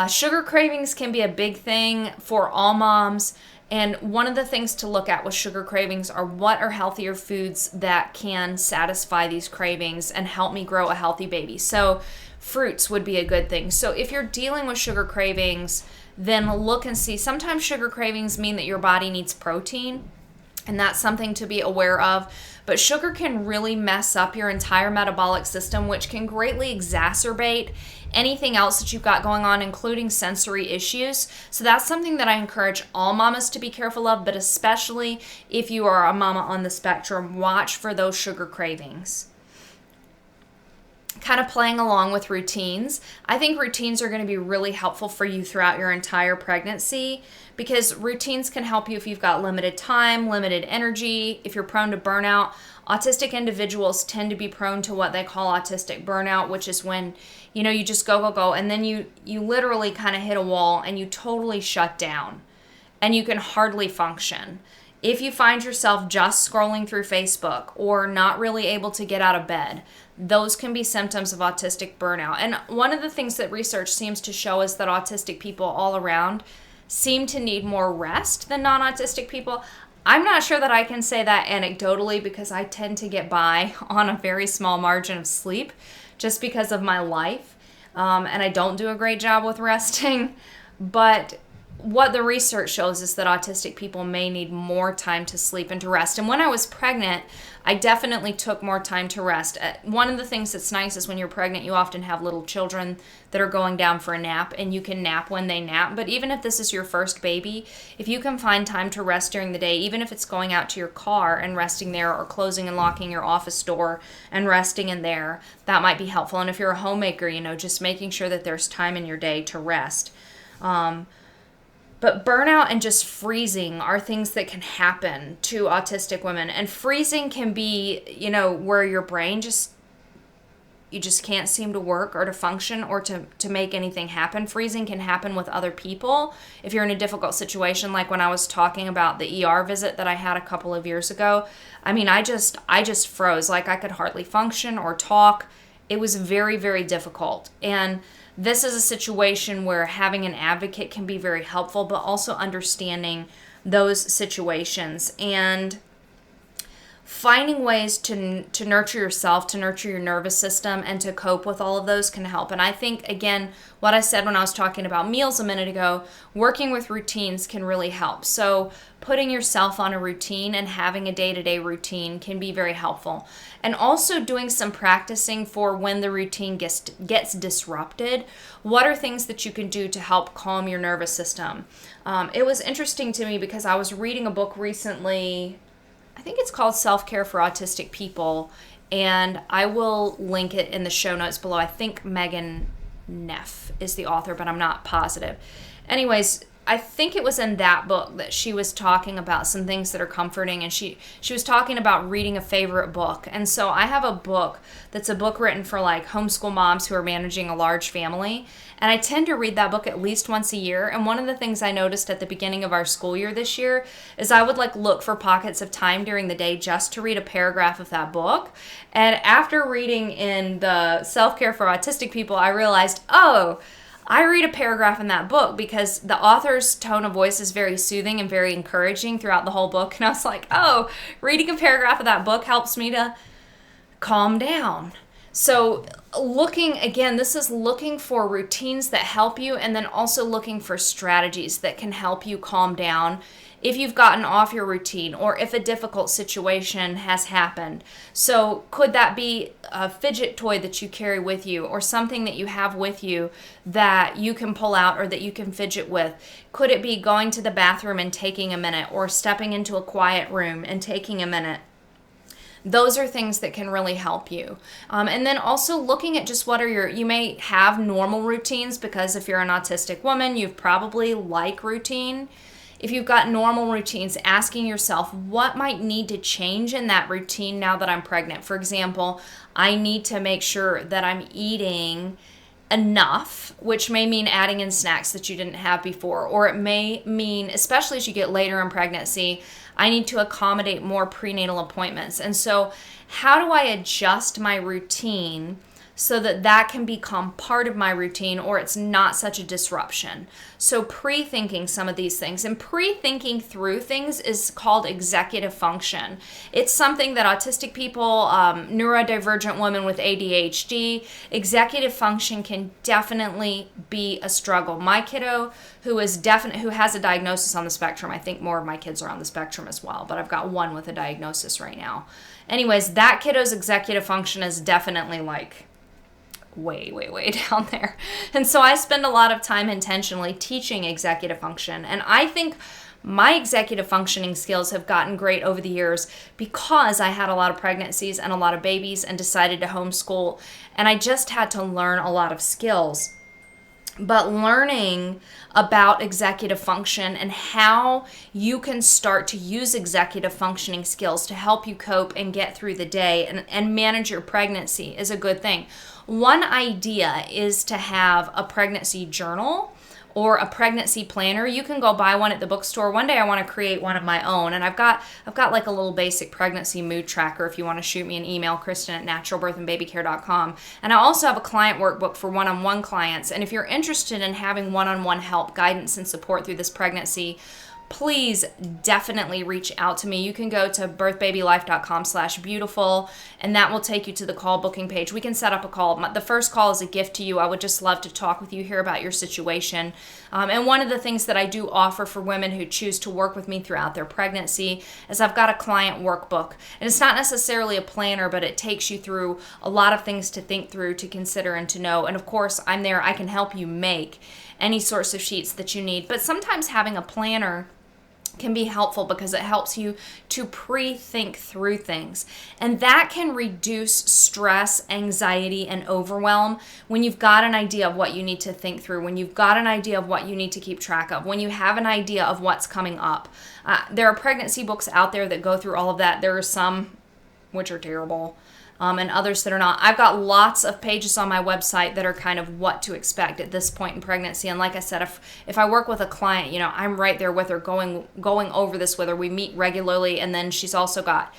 Sugar cravings can be a big thing for all moms. And one of the things to look at with sugar cravings are what are healthier foods that can satisfy these cravings and help me grow a healthy baby. So fruits would be a good thing. So if you're dealing with sugar cravings, then look and see. Sometimes sugar cravings mean that your body needs protein, and that's something to be aware of. But sugar can really mess up your entire metabolic system, which can greatly exacerbate anything else that you've got going on, including sensory issues. So that's something that I encourage all mamas to be careful of, but especially if you are a mama on the spectrum, watch for those sugar cravings. Kind of playing along with routines. I think routines are going to be really helpful for you throughout your entire pregnancy because routines can help you if you've got limited time, limited energy, if you're prone to burnout. Autistic individuals tend to be prone to what they call autistic burnout, which is when, you just go, and then you literally kind of hit a wall and you totally shut down and you can hardly function. If you find yourself just scrolling through Facebook or not really able to get out of bed, those can be symptoms of autistic burnout. And one of the things that research seems to show is that autistic people all around seem to need more rest than non-autistic people. I'm not sure that I can say that anecdotally because I tend to get by on a very small margin of sleep just because of my life. And I don't do a great job with resting. But what the research shows is that autistic people may need more time to sleep and to rest. And when I was pregnant, I definitely took more time to rest. One of the things that's nice is when you're pregnant, you often have little children that are going down for a nap, and you can nap when they nap. But even if this is your first baby, if you can find time to rest during the day, even if it's going out to your car and resting there or closing and locking your office door and resting in there, that might be helpful. And if you're a homemaker, just making sure that there's time in your day to rest. But burnout and just freezing are things that can happen to autistic women. And freezing can be, where your brain you just can't seem to work or to function or to make anything happen. Freezing can happen with other people if you're in a difficult situation, like when I was talking about the ER visit that I had a couple of years ago. I mean, I just froze. Like I could hardly function or talk. It was very, very difficult. And this is a situation where having an advocate can be very helpful, but also understanding those situations and finding ways to nurture yourself, to nurture your nervous system, and to cope with all of those can help. And I think, again, what I said when I was talking about meals a minute ago, working with routines can really help. So putting yourself on a routine and having a day-to-day routine can be very helpful. And also doing some practicing for when the routine gets disrupted. What are things that you can do to help calm your nervous system? It was interesting to me because I was reading a book recently. I think it's called Self-Care for Autistic People, and I will link it in the show notes below. I think Megan Neff is the author, but I'm not positive. Anyways, I think it was in that book that she was talking about some things that are comforting, and she was talking about reading a favorite book. And so I have a book that's a book written for like homeschool moms who are managing a large family, and I tend to read that book at least once a year. And one of the things I noticed at the beginning of our school year this year is I would like look for pockets of time during the day just to read a paragraph of that book. And after reading in the Self-Care for Autistic People, I realized, I read a paragraph in that book because the author's tone of voice is very soothing and very encouraging throughout the whole book. And I was like, reading a paragraph of that book helps me to calm down. So this is looking for routines that help you, and then also looking for strategies that can help you calm down if you've gotten off your routine or if a difficult situation has happened. So could that be a fidget toy that you carry with you or something that you have with you that you can pull out or that you can fidget with? Could it be going to the bathroom and taking a minute or stepping into a quiet room and taking a minute? Those are things that can really help you. And then also looking at just what are you may have normal routines, because if you're an autistic woman, you probably like routine. If you've got normal routines, asking yourself what might need to change in that routine now that I'm pregnant. For example, I need to make sure that I'm eating enough, which may mean adding in snacks that you didn't have before, or it may mean, especially as you get later in pregnancy, I need to accommodate more prenatal appointments. And so how do I adjust my routine so that that can become part of my routine, or it's not such a disruption? So pre-thinking some of these things, and pre-thinking through things is called executive function. It's something that autistic people, neurodivergent women with ADHD, executive function can definitely be a struggle. My kiddo who has a diagnosis on the spectrum, I think more of my kids are on the spectrum as well, but I've got one with a diagnosis right now. Anyways, that kiddo's executive function is definitely like way down there. And so I spend a lot of time intentionally teaching executive function. And I think my executive functioning skills have gotten great over the years because I had a lot of pregnancies and a lot of babies and decided to homeschool. And I just had to learn a lot of skills. But learning about executive function and how you can start to use executive functioning skills to help you cope and get through the day and manage your pregnancy is a good thing. One idea is to have a pregnancy journal or a pregnancy planner. You can go buy one at the bookstore. One day I want to create one of my own, and I've got like a little basic pregnancy mood tracker if you want to shoot me an email, Kristen@naturalbirthandbabycare.com. And I also have a client workbook for one-on-one clients. And if you're interested in having one-on-one help, guidance, and support through this pregnancy, please definitely reach out to me. You can go to birthbabylife.com/beautiful, and that will take you to the call booking page. We can set up a call. The first call is a gift to you. I would just love to talk with you, hear about your situation. And one of the things that I do offer for women who choose to work with me throughout their pregnancy is I've got a client workbook. And it's not necessarily a planner, but it takes you through a lot of things to think through, to consider, and to know. And of course, I'm there. I can help you make any sorts of sheets that you need. But sometimes having a planner can be helpful because it helps you to pre-think through things. And that can reduce stress, anxiety, and overwhelm when you've got an idea of what you need to think through, when you've got an idea of what you need to keep track of, when you have an idea of what's coming up. There are pregnancy books out there that go through all of that. There are some which are terrible. And others that are not. I've got lots of pages on my website that are kind of what to expect at this point in pregnancy. And like I said, if I work with a client, I'm right there with her going over this with her. We meet regularly, and then she's also got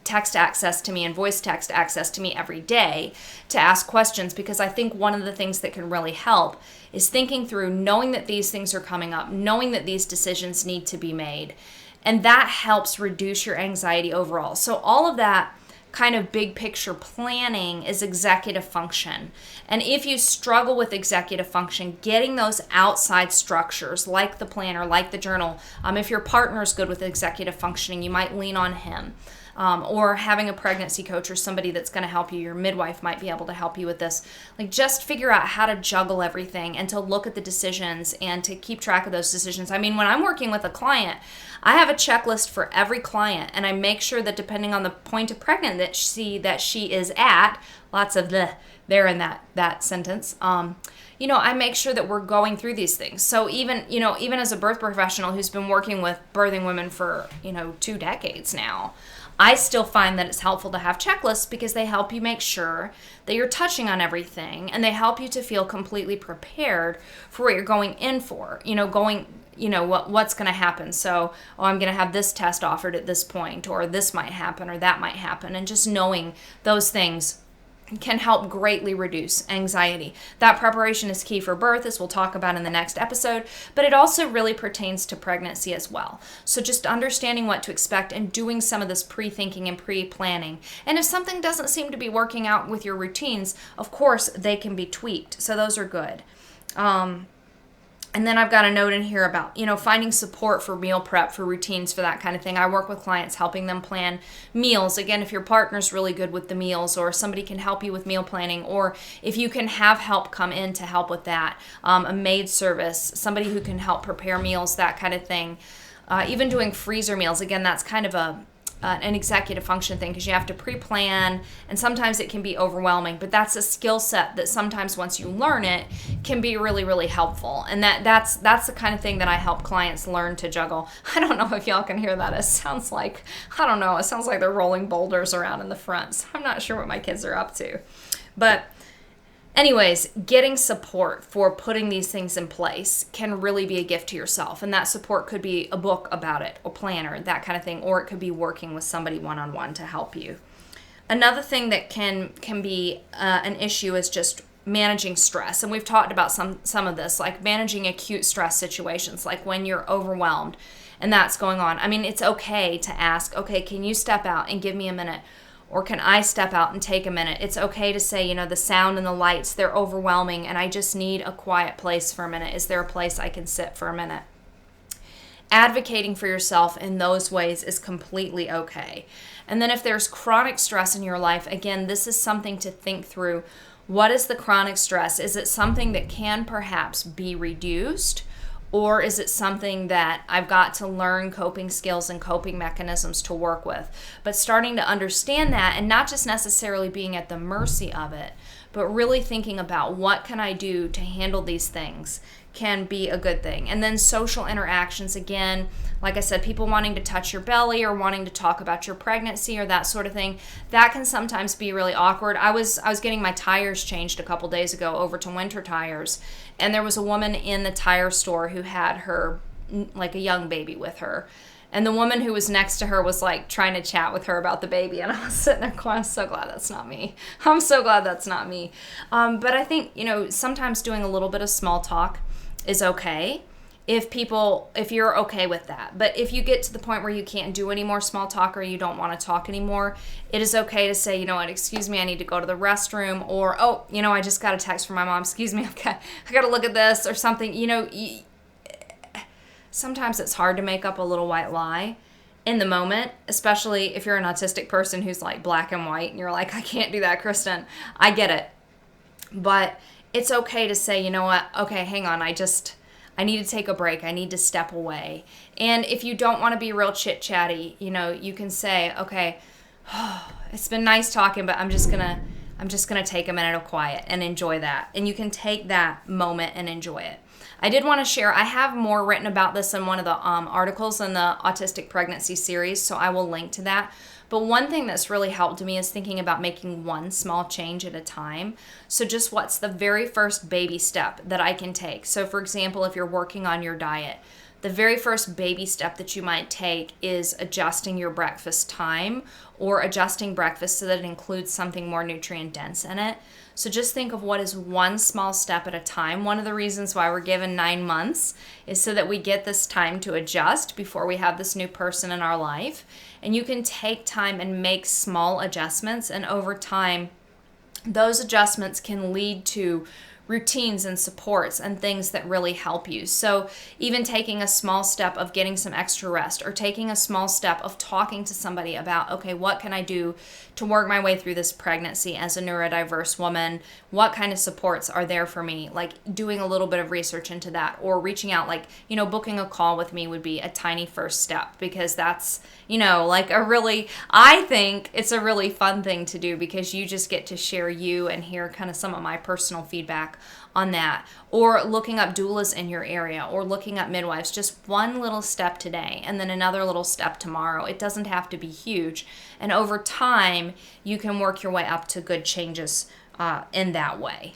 text access to me and voice text access to me every day to ask questions, because I think one of the things that can really help is thinking through, knowing that these things are coming up, knowing that these decisions need to be made. And that helps reduce your anxiety overall. So all of that kind of big picture planning is executive function. And if you struggle with executive function, getting those outside structures like the planner, like the journal, if your partner is good with executive functioning, you might lean on him. Or having a pregnancy coach or somebody that's going to help you. Your midwife might be able to help you with this. Like, just figure out how to juggle everything and to look at the decisions and to keep track of those decisions. I mean, when I'm working with a client, I have a checklist for every client, and I make sure that depending on the point of pregnancy that she is at, lots of there in that sentence, I make sure that we're going through these things. So even as a birth professional who's been working with birthing women for, 2 decades now, I still find that it's helpful to have checklists because they help you make sure that you're touching on everything, and they help you to feel completely prepared for what you're going in for, what's going to happen. So, I'm going to have this test offered at this point, or this might happen, or that might happen. And just knowing those things can help greatly reduce anxiety. That preparation is key for birth, as we'll talk about in the next episode, but it also really pertains to pregnancy as well. So just understanding what to expect and doing some of this pre-thinking and pre-planning. And if something doesn't seem to be working out with your routines, of course, they can be tweaked. So those are good. And then I've got a note in here about, finding support for meal prep, for routines, for that kind of thing. I work with clients helping them plan meals. Again, if your partner's really good with the meals, or somebody can help you with meal planning, or if you can have help come in to help with that, a maid service, somebody who can help prepare meals, that kind of thing. Even doing freezer meals, again, that's kind of an executive function thing, because you have to pre-plan, and sometimes it can be overwhelming, but that's a skill set that sometimes once you learn it can be really, really helpful. And that's the kind of thing that I help clients learn to juggle. I don't know if y'all can hear that. It sounds like, I don't know, it sounds like they're rolling boulders around in the front. So I'm not sure what my kids are up to. But anyways, getting support for putting these things in place can really be a gift to yourself. And that support could be a book about it, a planner, that kind of thing, or it could be working with somebody one-on-one to help you. Another thing that can be an issue is just managing stress. And we've talked about some of this, like managing acute stress situations, like when you're overwhelmed and that's going on. I mean, it's okay to ask, okay, can you step out and give me a minute? Or can I step out and take a minute? It's okay to say, the sound and the lights, they're overwhelming and I just need a quiet place for a minute. Is there a place I can sit for a minute? Advocating for yourself in those ways is completely okay. And then if there's chronic stress in your life, again, this is something to think through. What is the chronic stress? Is it something that can perhaps be reduced? Or is it something that I've got to learn coping skills and coping mechanisms to work with? But starting to understand that, and not just necessarily being at the mercy of it, but really thinking about what can I do to handle these things can be a good thing. And then social interactions, again, like I said, people wanting to touch your belly or wanting to talk about your pregnancy or that sort of thing, that can sometimes be really awkward. I was getting my tires changed a couple days ago over to winter tires, and there was a woman in the tire store who had her, like a young baby with her. And the woman who was next to her was like trying to chat with her about the baby. And I was sitting there going, I'm so glad that's not me. I'm so glad that's not me. But I think, sometimes doing a little bit of small talk is okay if you're okay with that. But if you get to the point where you can't do any more small talk or you don't want to talk anymore, it is okay to say, excuse me, I need to go to the restroom, or, I just got a text from my mom. Excuse me, I got to look at this or something. Sometimes it's hard to make up a little white lie in the moment, especially if you're an autistic person who's like black and white and you're like, I can't do that, Kristen. I get it. But it's okay to say, you know what? Okay, hang on. I need to take a break. I need to step away. And if you don't want to be real chit-chatty, you can say, okay, it's been nice talking, but I'm just going to take a minute of quiet and enjoy that. And you can take that moment and enjoy it. I did want to share, I have more written about this in one of the articles in the Autistic Pregnancy series, so I will link to that. But one thing that's really helped me is thinking about making one small change at a time. So just what's the very first baby step that I can take? So for example, if you're working on your diet, the very first baby step that you might take is adjusting your breakfast time, or adjusting breakfast so that it includes something more nutrient dense in it. So just think of what is one small step at a time. One of the reasons why we're given 9 months is so that we get this time to adjust before we have this new person in our life. And you can take time and make small adjustments, and over time, those adjustments can lead to routines and supports and things that really help you. So even taking a small step of getting some extra rest, or taking a small step of talking to somebody about, okay, what can I do to work my way through this pregnancy as a neurodiverse woman? What kind of supports are there for me? Like doing a little bit of research into that, or reaching out, like, booking a call with me would be a tiny first step, because that's, I think it's a really fun thing to do, because you just get to share you and hear kind of some of my personal feedback on that. Or looking up doulas in your area, or looking up midwives, just one little step today and then another little step tomorrow. It doesn't have to be huge. And over time, you can work your way up to good changes in that way.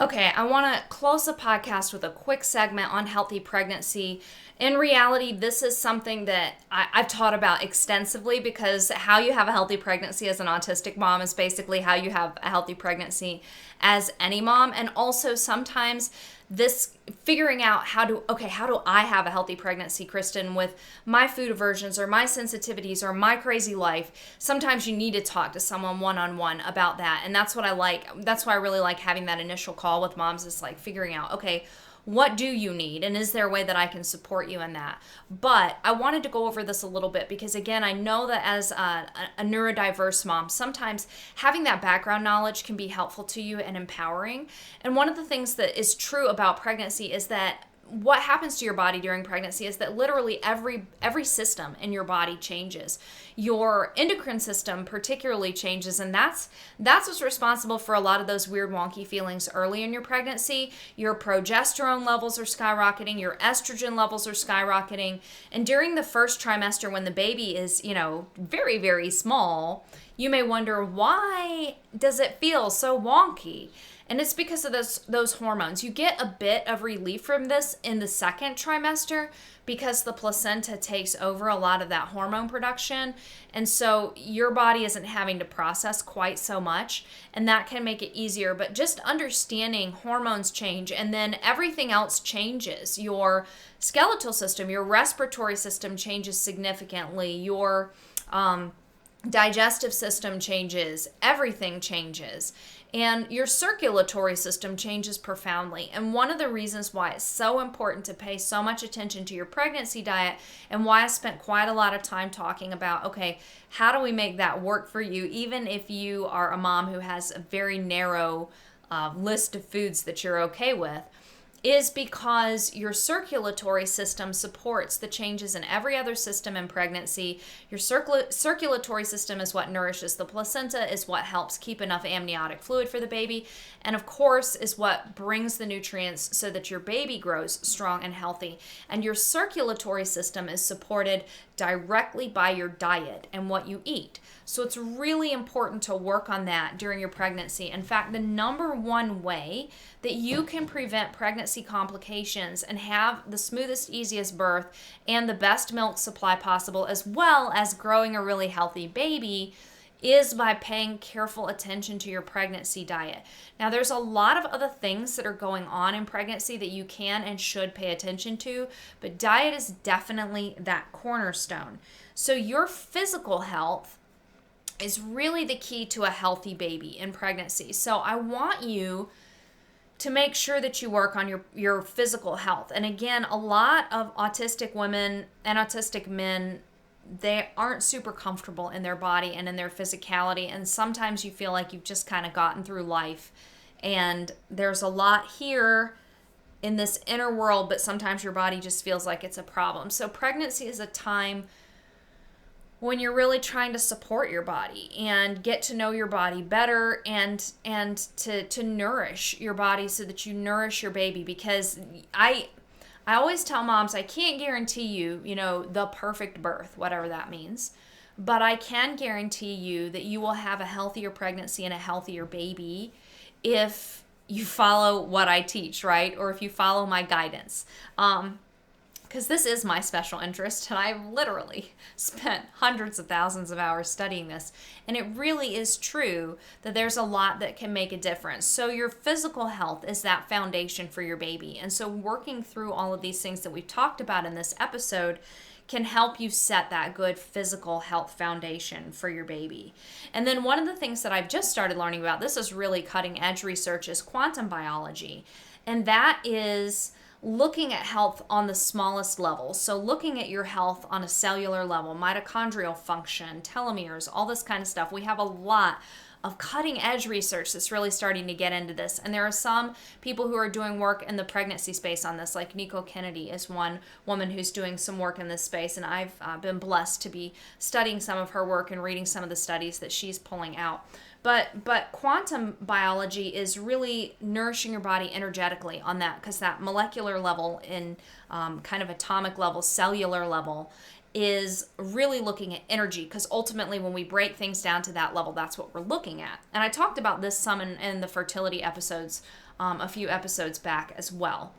Okay, I want to close the podcast with a quick segment on healthy pregnancy. In reality, this is something that I've taught about extensively, because how you have a healthy pregnancy as an autistic mom is basically how you have a healthy pregnancy as any mom. And also sometimes this figuring out how do I have a healthy pregnancy, Kristen, with my food aversions or my sensitivities or my crazy life. Sometimes you need to talk to someone one-on-one about that. And that's what I like. That's why I really like having that initial call with moms, is like figuring out, okay, What do you need? And is there a way that I can support you in that? But I wanted to go over this a little bit because, again, I know that as a neurodiverse mom, sometimes having that background knowledge can be helpful to you and empowering. And one of the things that is true about pregnancy is that what happens to your body during pregnancy is that literally every system in your body changes. Your endocrine system particularly changes, and that's what's responsible for a lot of those weird wonky feelings early in your pregnancy. Your progesterone levels are skyrocketing, your estrogen levels are skyrocketing, and during the first trimester when the baby is, very, very small, you may wonder, why does it feel so wonky? And it's because of those hormones. You get a bit of relief from this in the second trimester because the placenta takes over a lot of that hormone production. And so your body isn't having to process quite so much, and that can make it easier. But just understanding hormones change, and then everything else changes. Your skeletal system, your respiratory system changes significantly. Your digestive system changes. Everything changes. And your circulatory system changes profoundly. And one of the reasons why it's so important to pay so much attention to your pregnancy diet, and why I spent quite a lot of time talking about, okay, how do we make that work for you, even if you are a mom who has a very narrow list of foods that you're okay with, is because your circulatory system supports the changes in every other system in pregnancy. Your circulatory system is what nourishes the placenta, is what helps keep enough amniotic fluid for the baby, and of course is what brings the nutrients so that your baby grows strong and healthy. And your circulatory system is supported directly by your diet and what you eat. So it's really important to work on that during your pregnancy. In fact, the number one way that you can prevent pregnancy complications and have the smoothest, easiest birth and the best milk supply possible, as well as growing a really healthy baby, is by paying careful attention to your pregnancy diet. Now, there's a lot of other things that are going on in pregnancy that you can and should pay attention to, but diet is definitely that cornerstone. So your physical health is really the key to a healthy baby in pregnancy. So I want you to make sure that you work on your physical health. And again, a lot of autistic women and autistic men, they aren't super comfortable in their body and in their physicality. And sometimes you feel like you've just kind of gotten through life and there's a lot here in this inner world, but sometimes your body just feels like it's a problem. So pregnancy is a time when you're really trying to support your body and get to know your body better, and to nourish your body so that you nourish your baby. Because I always tell moms, I can't guarantee you, the perfect birth, whatever that means, but I can guarantee you that you will have a healthier pregnancy and a healthier baby if you follow what I teach, right? Or if you follow my guidance. Because this is my special interest, and I've literally spent hundreds of thousands of hours studying this. And it really is true that there's a lot that can make a difference. So your physical health is that foundation for your baby. And so working through all of these things that we've talked about in this episode can help you set that good physical health foundation for your baby. And then one of the things that I've just started learning about, this is really cutting edge research, is quantum biology. And that is looking at health on the smallest level. So looking at your health on a cellular level, mitochondrial function, telomeres, all this kind of stuff. We have a lot of cutting edge research that's really starting to get into this. And there are some people who are doing work in the pregnancy space on this, like Nico Kennedy is one woman who's doing some work in this space. And I've been blessed to be studying some of her work and reading some of the studies that she's pulling out. But quantum biology is really nourishing your body energetically on that, because that molecular level in kind of atomic level, cellular level, is really looking at energy, because ultimately when we break things down to that level, that's what we're looking at. And I talked about this some in the fertility episodes, a few episodes back as well.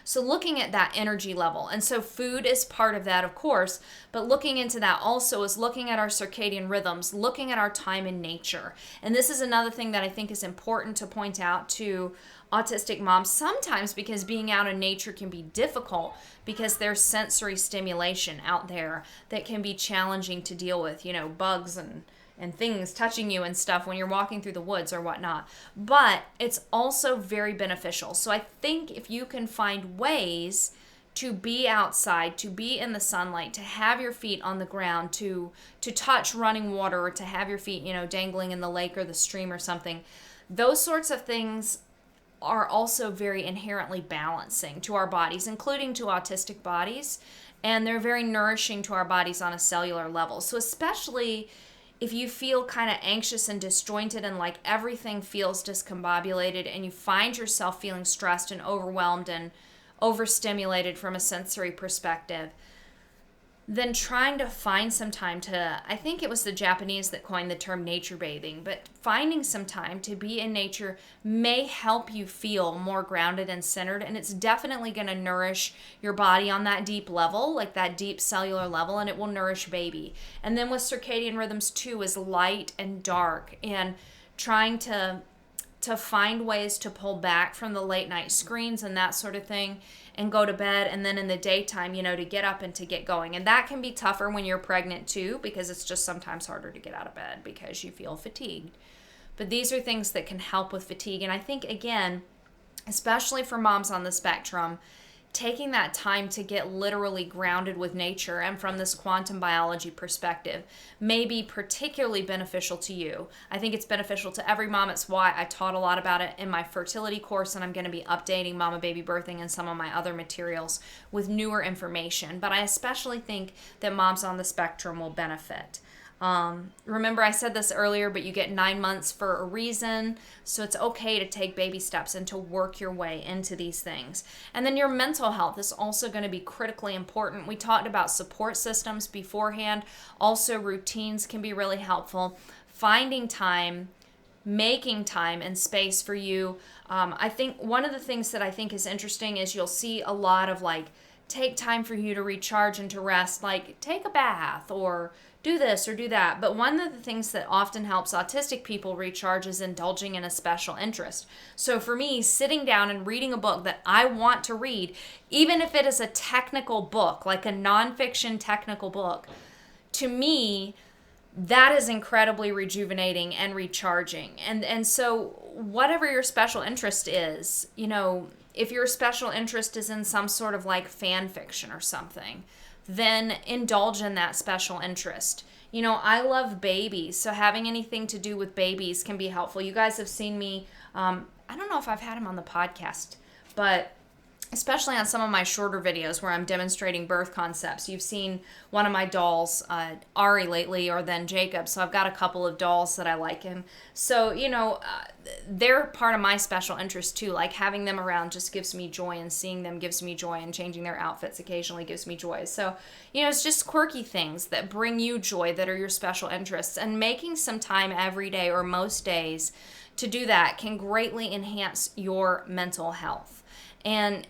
So looking at that energy level, and so food is part of that, of course, but looking into that also is looking at our circadian rhythms, looking at our time in nature. And this is another thing that I think is important to point out to autistic moms sometimes, because being out in nature can be difficult because there's sensory stimulation out there that can be challenging to deal with, bugs and and things touching you and stuff when you're walking through the woods or whatnot. But it's also very beneficial. So I think if you can find ways to be outside, to be in the sunlight, to have your feet on the ground, to touch running water, or to have your feet, dangling in the lake or the stream or something, those sorts of things are also very inherently balancing to our bodies, including to autistic bodies, and they're very nourishing to our bodies on a cellular level. So especially if you feel kind of anxious and disjointed and like everything feels discombobulated, and you find yourself feeling stressed and overwhelmed and overstimulated from a sensory perspective, then trying to find some time to, I think it was the Japanese that coined the term nature bathing, but finding some time to be in nature may help you feel more grounded and centered, and it's definitely going to nourish your body on that deep level, like that deep cellular level, and it will nourish baby. And then with circadian rhythms too is light and dark, and trying to find ways to pull back from the late night screens and that sort of thing and go to bed, and then in the daytime, to get up and to get going. And that can be tougher when you're pregnant too, because it's just sometimes harder to get out of bed because you feel fatigued. But these are things that can help with fatigue. And I think, again, especially for moms on the spectrum, taking that time to get literally grounded with nature and from this quantum biology perspective may be particularly beneficial to you. I think it's beneficial to every mom. It's why I taught a lot about it in my fertility course, and I'm going to be updating Mama Baby Birthing and some of my other materials with newer information. But I especially think that moms on the spectrum will benefit. Remember, I said this earlier, but you get 9 months for a reason. So it's okay to take baby steps and to work your way into these things. And then your mental health is also going to be critically important. We talked about support systems beforehand. Also, routines can be really helpful. Finding time, making time and space for you. I think one of the things that I think is interesting is you'll see a lot of take time for you to recharge and to rest, like take a bath or do this or do that. But one of the things that often helps autistic people recharge is indulging in a special interest. So for me, sitting down and reading a book that I want to read, even if it is a technical book, like a nonfiction technical book, to me, that is incredibly rejuvenating and recharging. And so whatever your special interest is, if your special interest is in some sort of fan fiction or something, then indulge in that special interest. I love babies, so having anything to do with babies can be helpful. You guys have seen me, I don't know if I've had him on the podcast, but especially on some of my shorter videos where I'm demonstrating birth concepts. You've seen one of my dolls, Ari, lately, or then Jacob. So I've got a couple of dolls that I like. And so, they're part of my special interest too. Like having them around just gives me joy, and seeing them gives me joy, and changing their outfits occasionally gives me joy. So, it's just quirky things that bring you joy that are your special interests. And making some time every day or most days to do that can greatly enhance your mental health. And,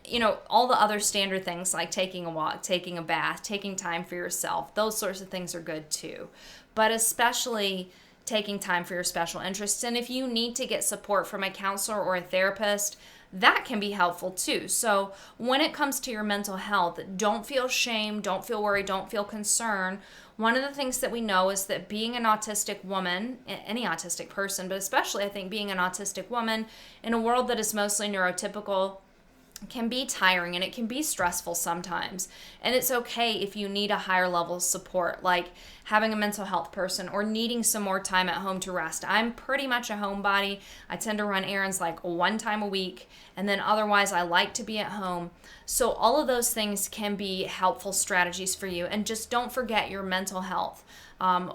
all the other standard things like taking a walk, taking a bath, taking time for yourself, those sorts of things are good too. But especially taking time for your special interests. And if you need to get support from a counselor or a therapist, that can be helpful too. So when it comes to your mental health, don't feel shame, don't feel worried, don't feel concern. One of the things that we know is that being an autistic woman, any autistic person, but especially I think being an autistic woman in a world that is mostly neurotypical, can be tiring and it can be stressful sometimes. And it's okay if you need a higher level of support, like having a mental health person or needing some more time at home to rest. I'm pretty much a homebody. I tend to run errands one time a week, and then otherwise I like to be at home. So all of those things can be helpful strategies for you. And just don't forget your mental health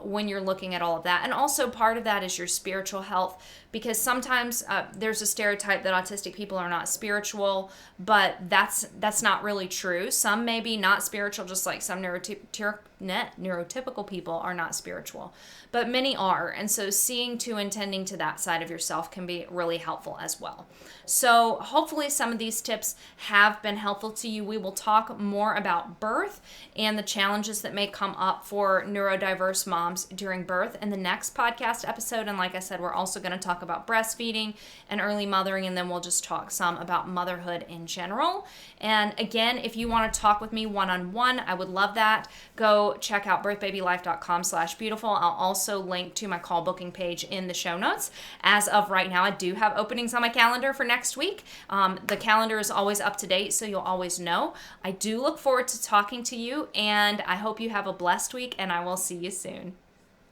when you're looking at all of that. And also part of that is your spiritual health, because sometimes there's a stereotype that autistic people are not spiritual, but that's not really true. Some may be not spiritual, just like some neurotypical people are not spiritual, but many are. And so seeing to and tending to that side of yourself can be really helpful as well. So hopefully some of these tips have been helpful to you. We will talk more about birth and the challenges that may come up for neurodiverse moms during birth in the next podcast episode. And like I said, we're also going to talk about breastfeeding and early mothering, and then we'll just talk some about motherhood in general. And again, if you want to talk with me one-on-one, I would love that. Go go check out birthbabylife.com/beautiful. I'll also link to my call booking page in the show notes. As of right now, I do have openings on my calendar for next week. The calendar is always up to date, so you'll always know. I do look forward to talking to you, and I hope you have a blessed week, and I will see you soon.